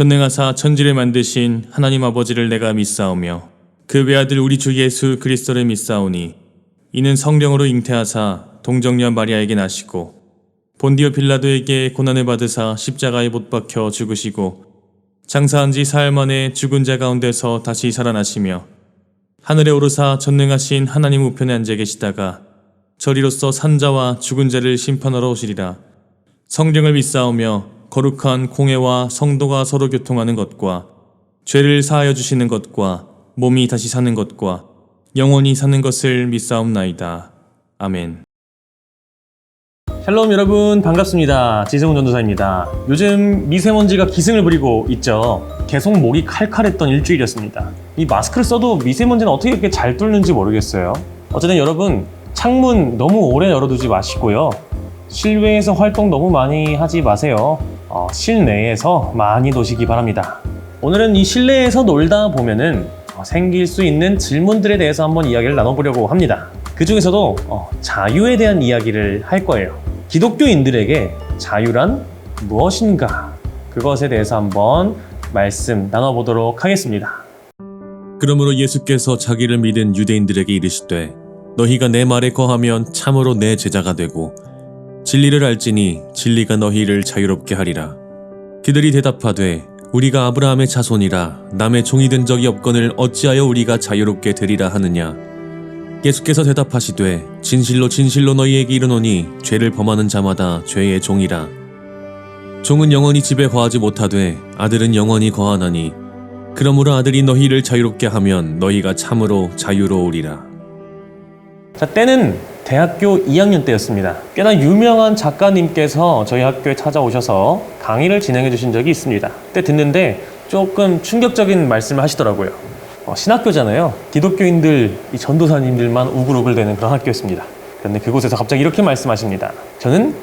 전능하사 천지를 만드신 하나님 아버지를 내가 믿사오며 그 외아들 우리 주 예수 그리스도를 믿사오니 이는 성령으로 잉태하사 동정녀 마리아에게 나시고 본디오 빌라도에게 고난을 받으사 십자가에 못 박혀 죽으시고 장사한 지 사흘 만에 죽은 자 가운데서 다시 살아나시며 하늘에 오르사 전능하신 하나님 우편에 앉아 계시다가 저리로서 산자와 죽은 자를 심판하러 오시리라. 성령을 믿사오며 거룩한 공회와 성도가 서로 교통하는 것과 죄를 사하여 주시는 것과 몸이 다시 사는 것과 영원히 사는 것을 믿사옵나이다. 아멘. 샬롬 여러분, 반갑습니다. 지성훈 전도사입니다. 요즘 미세먼지가 기승을 부리고 있죠. 계속 목이 칼칼했던 일주일이었습니다. 이 마스크를 써도 미세먼지는 어떻게 이렇게 잘 뚫는지 모르겠어요. 어쨌든 여러분, 창문 너무 오래 열어두지 마시고요. 실외에서 활동 너무 많이 하지 마세요. 실내에서 많이 노시기 바랍니다. 오늘은 이 실내에서 놀다 보면은 생길 수 있는 질문들에 대해서 한번 이야기를 나눠보려고 합니다. 그 중에서도 자유에 대한 이야기를 할 거예요. 기독교인들에게 자유란 무엇인가? 그것에 대해서 한번 말씀 나눠보도록 하겠습니다. 그러므로 예수께서 자기를 믿은 유대인들에게 이르시되 너희가 내 말에 거하면 참으로 내 제자가 되고 진리를 알지니 진리가 너희를 자유롭게 하리라. 그들이 대답하되 우리가 아브라함의 자손이라 남의 종이 된 적이 없거늘 어찌하여 우리가 자유롭게 되리라 하느냐. 예수께서 대답하시되 진실로 진실로 너희에게 이르노니 죄를 범하는 자마다 죄의 종이라. 종은 영원히 집에 거하지 못하되 아들은 영원히 거하나니 그러므로 아들이 너희를 자유롭게 하면 너희가 참으로 자유로우리라. 자, 때는 대학교 2학년 때였습니다. 꽤나 유명한 작가님께서 저희 학교에 찾아오셔서 강의를 진행해 주신 적이 있습니다. 그때 듣는데 조금 충격적인 말씀을 하시더라고요. 신학교잖아요. 기독교인들, 이 전도사님들만 우글우글대는 그런 학교였습니다. 그런데 그곳에서 갑자기 이렇게 말씀하십니다. 저는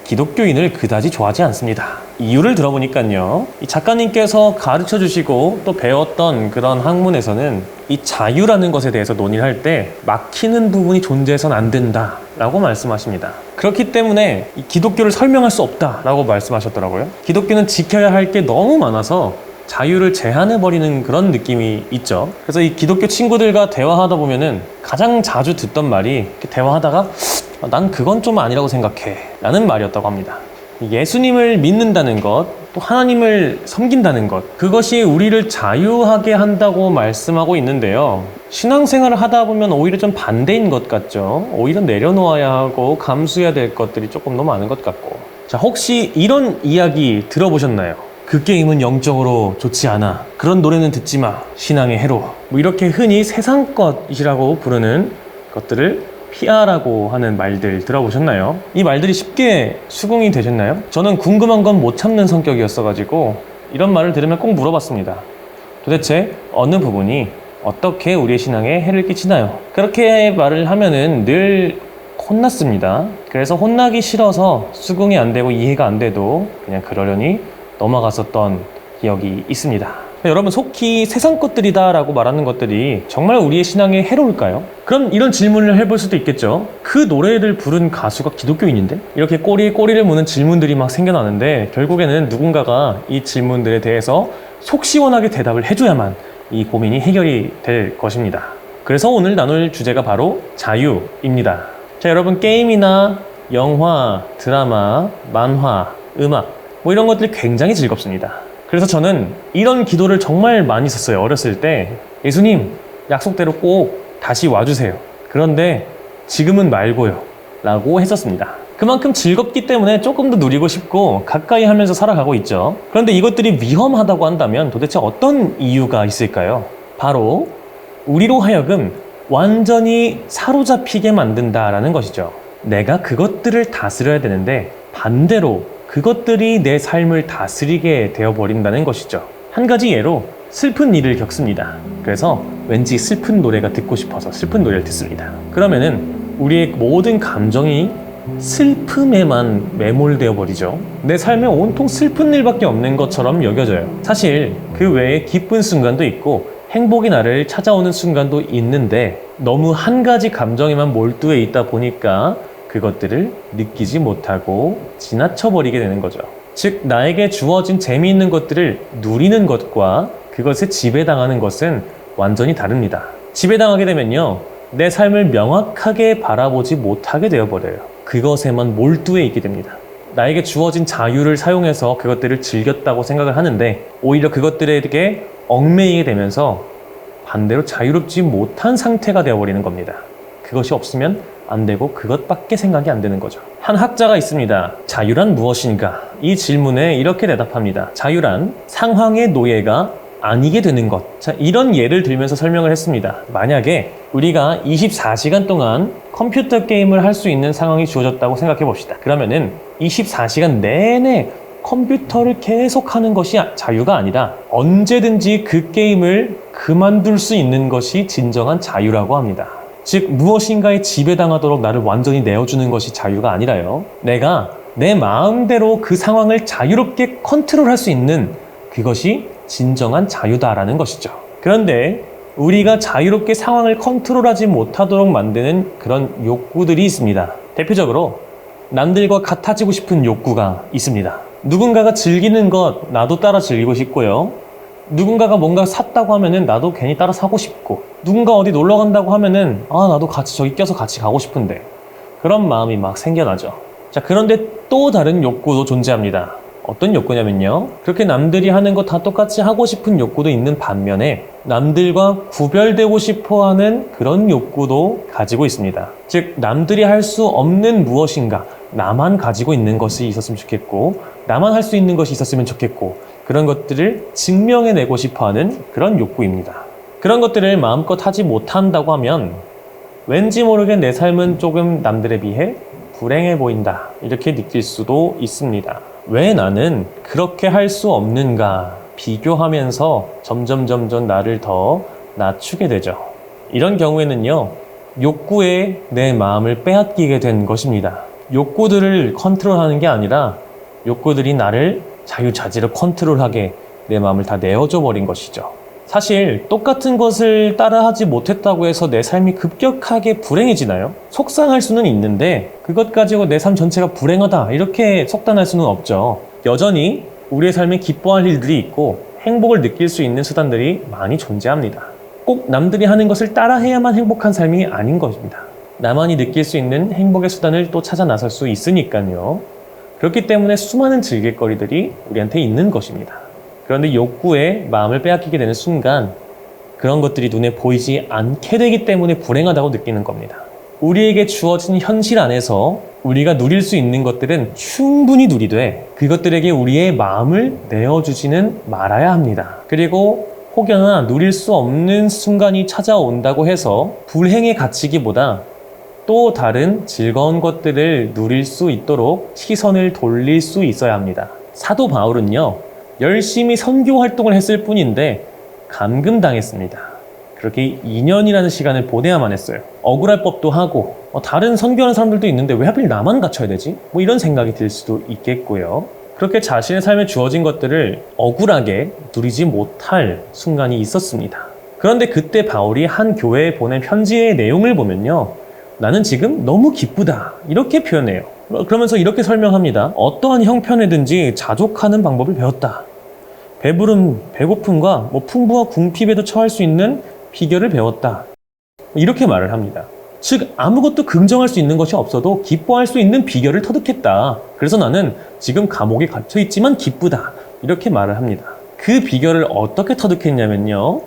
기독교인을 그다지 좋아하지 않습니다. 이유를 들어보니까요, 이 작가님께서 가르쳐 주시고 또 배웠던 그런 학문에서는 이 자유라는 것에 대해서 논의를 할 때 막히는 부분이 존재해서는 안 된다라고 말씀하십니다. 그렇기 때문에 이 기독교를 설명할 수 없다라고 말씀하셨더라고요. 기독교는 지켜야 할 게 너무 많아서 자유를 제한해버리는 그런 느낌이 있죠. 그래서 이 기독교 친구들과 대화하다 보면은 가장 자주 듣던 말이 이렇게 대화하다가 난 그건 좀 아니라고 생각해 라는 말이었다고 합니다. 예수님을 믿는다는 것, 또 하나님을 섬긴다는 것, 그것이 우리를 자유하게 한다고 말씀하고 있는데요. 신앙생활을 하다 보면 오히려 좀 반대인 것 같죠. 오히려 내려놓아야 하고 감수해야 될 것들이 조금 너무 많은 것 같고. 자, 혹시 이런 이야기 들어보셨나요? 그 게임은 영적으로 좋지 않아. 그런 노래는 듣지 마. 신앙의 해로. 뭐 이렇게 흔히 세상 것이라고 부르는 것들을 피하라고 하는 말들 들어보셨나요? 이 말들이 쉽게 수긍이 되셨나요? 저는 궁금한 건 못 참는 성격이었어가지고 이런 말을 들으면 꼭 물어봤습니다. 도대체 어느 부분이 어떻게 우리의 신앙에 해를 끼치나요? 그렇게 말을 하면은 늘 혼났습니다. 그래서 혼나기 싫어서 수긍이 안 되고 이해가 안 돼도 그냥 그러려니 넘어갔었던 기억이 있습니다. 여러분, 속히 세상 것들이다 라고 말하는 것들이 정말 우리의 신앙에 해로울까요? 그럼 이런 질문을 해볼 수도 있겠죠. 그 노래를 부른 가수가 기독교인인데? 이렇게 꼬리를 무는 질문들이 막 생겨나는데 결국에는 누군가가 이 질문들에 대해서 속 시원하게 대답을 해줘야만 이 고민이 해결이 될 것입니다. 그래서 오늘 나눌 주제가 바로 자유입니다. 자, 여러분, 게임이나 영화, 드라마, 만화, 음악 뭐 이런 것들이 굉장히 즐겁습니다. 그래서 저는 이런 기도를 정말 많이 썼어요. 어렸을 때 예수님, 약속대로 꼭 다시 와주세요. 그런데 지금은 말고요 라고 했었습니다. 그만큼 즐겁기 때문에 조금 더 누리고 싶고 가까이 하면서 살아가고 있죠. 그런데 이것들이 위험하다고 한다면 도대체 어떤 이유가 있을까요? 바로 우리로 하여금 완전히 사로잡히게 만든다라는 것이죠. 내가 그것들을 다스려야 되는데 반대로 그것들이 내 삶을 다스리게 되어버린다는 것이죠. 한 가지 예로 슬픈 일을 겪습니다. 그래서 왠지 슬픈 노래가 듣고 싶어서 슬픈 노래를 듣습니다. 그러면은 우리의 모든 감정이 슬픔에만 매몰되어 버리죠. 내 삶에 온통 슬픈 일밖에 없는 것처럼 여겨져요. 사실 그 외에 기쁜 순간도 있고 행복이 나를 찾아오는 순간도 있는데 너무 한 가지 감정에만 몰두해 있다 보니까 그것들을 느끼지 못하고 지나쳐버리게 되는 거죠. 즉, 나에게 주어진 재미있는 것들을 누리는 것과 그것에 지배당하는 것은 완전히 다릅니다. 지배당하게 되면요, 내 삶을 명확하게 바라보지 못하게 되어버려요. 그것에만 몰두해 있게 됩니다. 나에게 주어진 자유를 사용해서 그것들을 즐겼다고 생각을 하는데 오히려 그것들에게 얽매이게 되면서 반대로 자유롭지 못한 상태가 되어버리는 겁니다. 그것이 없으면 안 되고 그것밖에 생각이 안 되는 거죠. 한 학자가 있습니다. 자유란 무엇인가? 이 질문에 이렇게 대답합니다. 자유란 상황의 노예가 아니게 되는 것. 자, 이런 예를 들면서 설명을 했습니다. 만약에 우리가 24시간 동안 컴퓨터 게임을 할 수 있는 상황이 주어졌다고 생각해 봅시다. 그러면은 24시간 내내 컴퓨터를 계속 하는 것이 자유가 아니라 언제든지 그 게임을 그만둘 수 있는 것이 진정한 자유라고 합니다. 즉, 무엇인가에 지배당하도록 나를 완전히 내어주는 것이 자유가 아니라요, 내가 내 마음대로 그 상황을 자유롭게 컨트롤할 수 있는 그것이 진정한 자유다라는 것이죠. 그런데 우리가 자유롭게 상황을 컨트롤하지 못하도록 만드는 그런 욕구들이 있습니다. 대표적으로 남들과 같아지고 싶은 욕구가 있습니다. 누군가가 즐기는 것 나도 따라 즐기고 싶고요, 누군가가 뭔가 샀다고 하면은 나도 괜히 따라 사고 싶고, 누군가 어디 놀러 간다고 하면은 나도 같이 저기 껴서 같이 가고 싶은데, 그런 마음이 막 생겨나죠. 자, 그런데 또 다른 욕구도 존재합니다. 어떤 욕구냐면요, 그렇게 남들이 하는 거 다 똑같이 하고 싶은 욕구도 있는 반면에 남들과 구별되고 싶어하는 그런 욕구도 가지고 있습니다. 즉, 남들이 할 수 없는 무엇인가, 나만 가지고 있는 것이 있었으면 좋겠고, 나만 할 수 있는 것이 있었으면 좋겠고, 그런 것들을 증명해내고 싶어하는 그런 욕구입니다. 그런 것들을 마음껏 하지 못한다고 하면 왠지 모르게 내 삶은 조금 남들에 비해 불행해 보인다, 이렇게 느낄 수도 있습니다. 왜 나는 그렇게 할 수 없는가 비교하면서 점점 나를 더 낮추게 되죠. 이런 경우에는요, 욕구에 내 마음을 빼앗기게 된 것입니다. 욕구들을 컨트롤하는 게 아니라 욕구들이 나를 자유자재로 컨트롤하게 내 마음을 다 내어줘 버린 것이죠. 사실 똑같은 것을 따라하지 못했다고 해서 내 삶이 급격하게 불행해지나요? 속상할 수는 있는데 그것 가지고 내 삶 전체가 불행하다, 이렇게 속단할 수는 없죠. 여전히 우리의 삶에 기뻐할 일들이 있고 행복을 느낄 수 있는 수단들이 많이 존재합니다. 꼭 남들이 하는 것을 따라해야만 행복한 삶이 아닌 것입니다. 나만이 느낄 수 있는 행복의 수단을 또 찾아 나설 수 있으니까요. 그렇기 때문에 수많은 즐길거리들이 우리한테 있는 것입니다. 그런데 욕구에 마음을 빼앗기게 되는 순간 그런 것들이 눈에 보이지 않게 되기 때문에 불행하다고 느끼는 겁니다. 우리에게 주어진 현실 안에서 우리가 누릴 수 있는 것들은 충분히 누리되 그것들에게 우리의 마음을 내어주지는 말아야 합니다. 그리고 혹여나 누릴 수 없는 순간이 찾아온다고 해서 불행에 갇히기보다 또 다른 즐거운 것들을 누릴 수 있도록 시선을 돌릴 수 있어야 합니다. 사도 바울은요, 열심히 선교 활동을 했을 뿐인데 감금당했습니다. 그렇게 2년이라는 시간을 보내야만 했어요. 억울할 법도 하고 다른 선교하는 사람들도 있는데 왜 하필 나만 갇혀야 되지? 이런 생각이 들 수도 있겠고요. 그렇게 자신의 삶에 주어진 것들을 억울하게 누리지 못할 순간이 있었습니다. 그런데 그때 바울이 한 교회에 보낸 편지의 내용을 보면요, 나는 지금 너무 기쁘다, 이렇게 표현해요. 그러면서 이렇게 설명합니다. 어떠한 형편에든지 자족하는 방법을 배웠다. 배부름, 배고픔과 풍부와 궁핍에도 처할 수 있는 비결을 배웠다. 이렇게 말을 합니다. 즉, 아무것도 긍정할 수 있는 것이 없어도 기뻐할 수 있는 비결을 터득했다. 그래서 나는 지금 감옥에 갇혀 있지만 기쁘다, 이렇게 말을 합니다. 그 비결을 어떻게 터득했냐면요,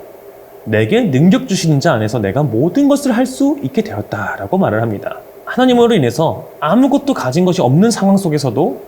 내게 능력 주시는 자 안에서 내가 모든 것을 할 수 있게 되었다라고 말을 합니다. 하나님으로 인해서 아무것도 가진 것이 없는 상황 속에서도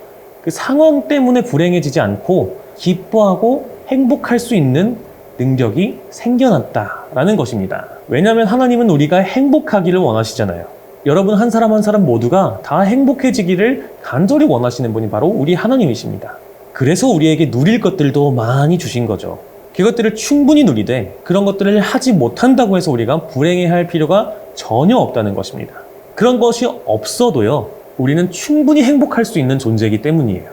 그 상황 때문에 불행해지지 않고 기뻐하고 행복할 수 있는 능력이 생겨났다라는 것입니다. 왜냐하면 하나님은 우리가 행복하기를 원하시잖아요. 여러분 한 사람 한 사람 모두가 다 행복해지기를 간절히 원하시는 분이 바로 우리 하나님이십니다. 그래서 우리에게 누릴 것들도 많이 주신 거죠. 그것들을 충분히 누리되 그런 것들을 하지 못한다고 해서 우리가 불행해할 필요가 전혀 없다는 것입니다. 그런 것이 없어도요, 우리는 충분히 행복할 수 있는 존재이기 때문이에요.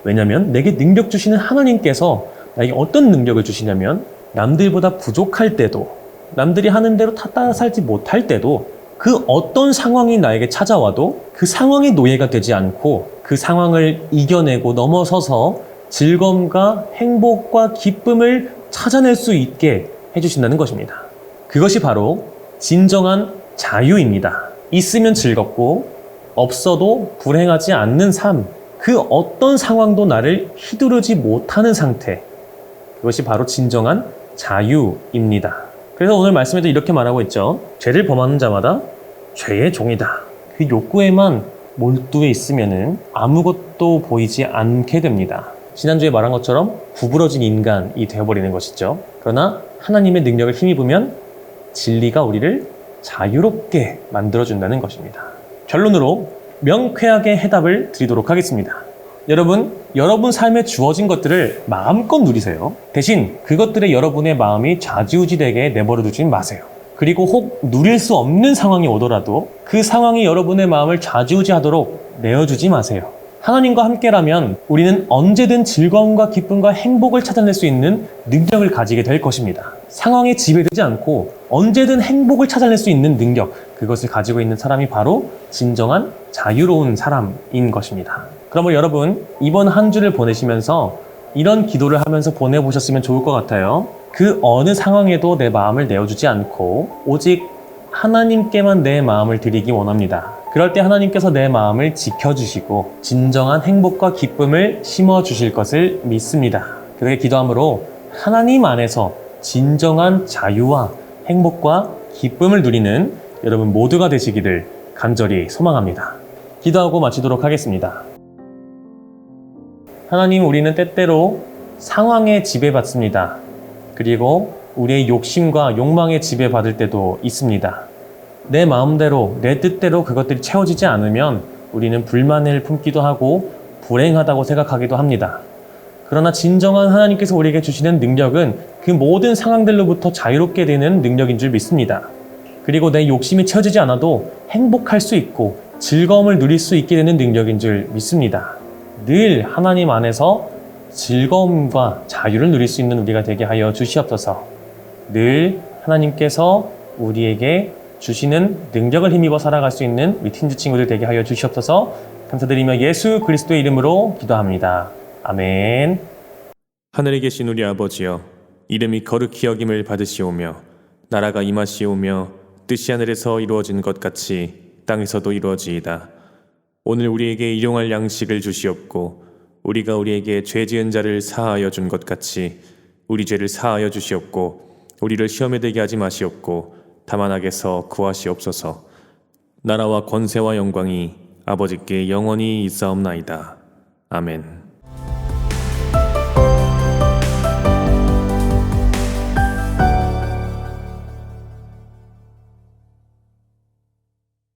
왜냐하면 내게 능력 주시는 하나님께서 나에게 어떤 능력을 주시냐면, 남들보다 부족할 때도, 남들이 하는 대로 다 따라 살지 못할 때도, 그 어떤 상황이 나에게 찾아와도 그 상황의 노예가 되지 않고 그 상황을 이겨내고 넘어서서 즐거움과 행복과 기쁨을 찾아낼 수 있게 해주신다는 것입니다. 그것이 바로 진정한 자유입니다. 있으면 즐겁고 없어도 불행하지 않는 삶, 그 어떤 상황도 나를 휘두르지 못하는 상태, 그것이 바로 진정한 자유입니다. 그래서 오늘 말씀에도 이렇게 말하고 있죠. 죄를 범하는 자마다 죄의 종이다. 그 욕구에만 몰두해 있으면 아무것도 보이지 않게 됩니다. 지난주에 말한 것처럼 구부러진 인간이 되어버리는 것이죠. 그러나 하나님의 능력을 힘입으면 진리가 우리를 자유롭게 만들어준다는 것입니다. 결론으로 명쾌하게 해답을 드리도록 하겠습니다. 여러분 삶에 주어진 것들을 마음껏 누리세요. 대신 그것들에 여러분의 마음이 좌지우지되게 내버려 두지 마세요. 그리고 혹 누릴 수 없는 상황이 오더라도 그 상황이 여러분의 마음을 좌지우지하도록 내어주지 마세요. 하나님과 함께라면 우리는 언제든 즐거움과 기쁨과 행복을 찾아낼 수 있는 능력을 가지게 될 것입니다. 상황에 지배되지 않고 언제든 행복을 찾아낼 수 있는 능력, 그것을 가지고 있는 사람이 바로 진정한 자유로운 사람인 것입니다. 그러면 여러분, 이번 한 주를 보내시면서 이런 기도를 하면서 보내보셨으면 좋을 것 같아요. 그 어느 상황에도 내 마음을 내어주지 않고 오직 하나님께만 내 마음을 드리기 원합니다. 그럴 때 하나님께서 내 마음을 지켜주시고 진정한 행복과 기쁨을 심어주실 것을 믿습니다. 그렇게 기도함으로 하나님 안에서 진정한 자유와 행복과 기쁨을 누리는 여러분 모두가 되시기를 간절히 소망합니다. 기도하고 마치도록 하겠습니다. 하나님, 우리는 때때로 상황에 지배받습니다. 그리고 우리의 욕심과 욕망에 지배받을 때도 있습니다. 내 마음대로, 내 뜻대로 그것들이 채워지지 않으면 우리는 불만을 품기도 하고 불행하다고 생각하기도 합니다. 그러나 진정한 하나님께서 우리에게 주시는 능력은 그 모든 상황들로부터 자유롭게 되는 능력인 줄 믿습니다. 그리고 내 욕심이 채워지지 않아도 행복할 수 있고 즐거움을 누릴 수 있게 되는 능력인 줄 믿습니다. 늘 하나님 안에서 즐거움과 자유를 누릴 수 있는 우리가 되게 하여 주시옵소서. 늘 하나님께서 우리에게 주시는 능력을 힘입어 살아갈 수 있는 우리 팀즈 친구들 되게 하여 주시옵소서. 감사드리며 예수 그리스도의 이름으로 기도합니다. 아멘. 하늘에 계신 우리 아버지여, 이름이 거룩히 여김을 받으시오며 나라가 임하시오며 뜻이 하늘에서 이루어진 것 같이 땅에서도 이루어지이다. 오늘 우리에게 일용할 양식을 주시옵고 우리가 우리에게 죄 지은 자를 사하여 준 것 같이 우리 죄를 사하여 주시옵고 우리를 시험에 들게 하지 마시옵고 다만 악에서 구하시옵소서. 나라와 권세와 영광이 아버지께 영원히 있사옵나이다. 아멘.